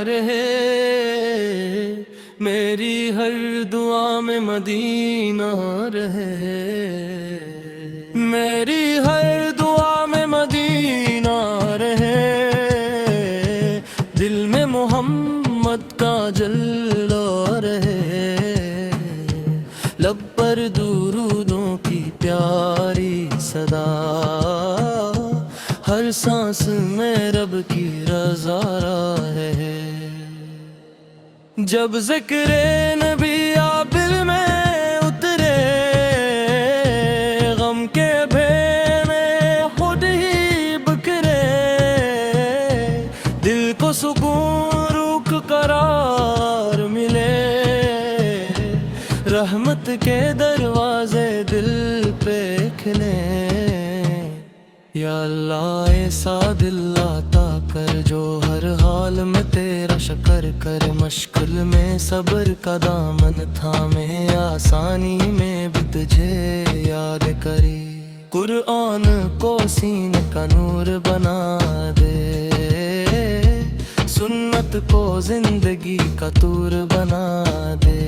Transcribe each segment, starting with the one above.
رہے، میری ہر دعا میں مدینہ رہے، میری ہر دعا میں مدینہ رہے، دل میں محمد کا جلوہ رہے، لب پر درودوں کی پیاری صدا، ہر سانس میں رب کی رضا رہے۔ جب ذکر نبی آبل میں اترے، غم کے بھیڑے خود ہی بکھرے، دل کو سکون روح قرار ملے، رحمت کے دروازے دل پہ کھلیں۔ یا اللہ ایسا دل عطا کر جو ہر حال میں تیرا شکر کر، مشکل میں صبر کا دامن تھامے، آسانی میں بھی تجھے یاد کرے، قرآن کو سینے کا نور بنا دے، سنت کو زندگی کا طور بنا دے،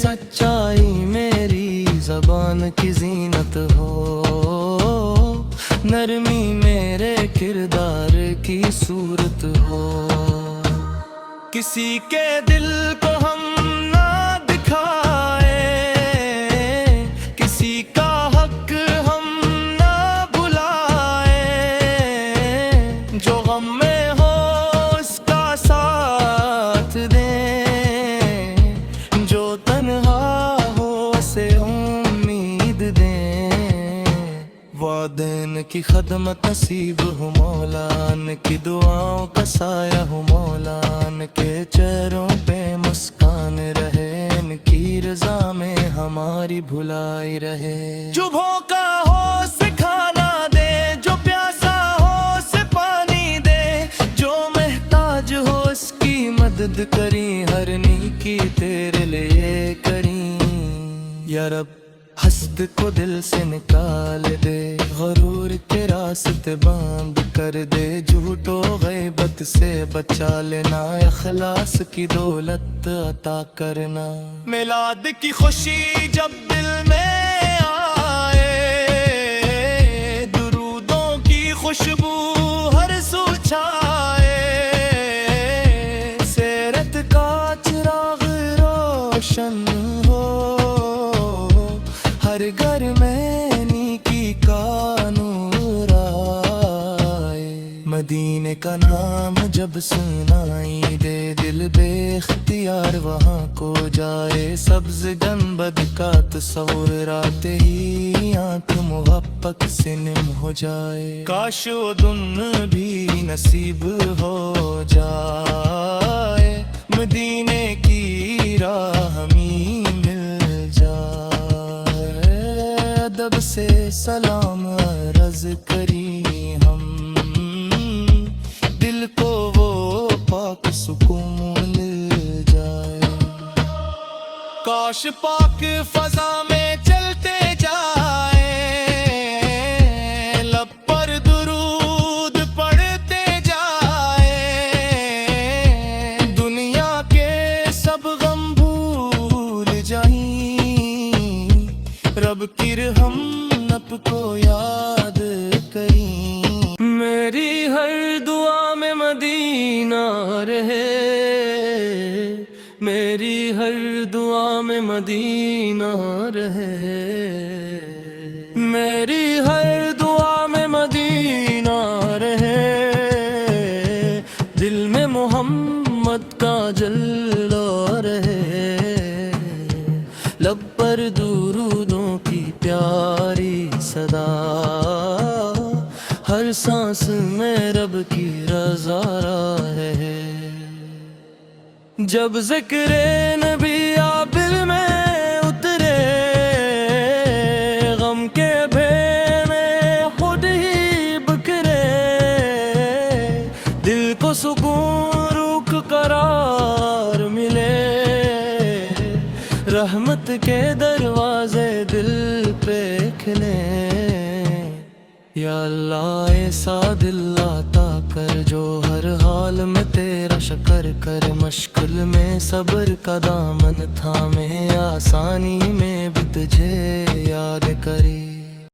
سچائی میری زبان کی زینت ہو، نرمی میرے کردار کی صورت ہو، کسی کے دل کو ہم نہ دکھائے، کسی کا حق ہم نہ بھلائے، جو غم میں ہو اس کا ساتھ دیں، جو تنہا ہو اسے امید دیں، وعدین کی خدمت نصیب ہو مولا، ان کی دعاؤں کا سایہ ہو مولا، ان کے چہروں پہ مسکان رہے، ان کی رضا میں ہماری بھلائی رہے، جو بھوکا ہو اسے کھانا دے، جو پیاسا ہو اسے پانی دے، جو محتاج ہو اس کی مدد کریں، ہر نیکی تیرے لیے کریں، یا رب حسد کو دل سے نکال دے، غرور کے راستے بند کر دے، جھوٹ و غیبت سے بچا لینا، اخلاص کی دولت عطا کرنا، میلاد کی خوشی جب دل میں آئے، درودوں کی خوشبو ہر سو چھائے، سیرت کا چراغ روشن ہو، ہر گھر میں نیکی کا نور آئے، مدینے کا نام جب سنائی دے، دل بے اختیار وہاں کو جائے، سبز گنبد کا تصور آتے ہی آنکھ محبت سے نم ہو جائے، کاش وہ دن بھی نصیب ہو جائے، مدینے کی راہ ہمیں مل جائے، ادب سے سلام عرض کری ہم، دل کو وہ پاک سکون مل جائے، کاش پاک فضا میں چلتے جائیں، لب پر درود پڑھتے جائیں، دنیا کے سب غم بھول جائیں، رب کی رحمت کو یاد کریں، میری ہر دعا میں مدینہ رہے، میری ہر دعا میں مدینہ رہے، میری ہر دعا میں مدینہ رہے، دل میں محمد کا جلوہ رہے، لب پر درودوں کی پیاری صدا، ہر سانس میں رب کی رضا رہے، جب ذکر نبی آبل میں اترے، غم کے بھیڑے خود ہی بکھرے، دل کو سکون روح قرار ملے، رحمت کے دروازے دل پہ کھلیں، یا اللہ ایسا دل عطا کر جو ہر حال حال میں تیرا شکر کر، مشکل میں صبر کا دامن تھامے، آسانی میں بھی تجھے یاد کری۔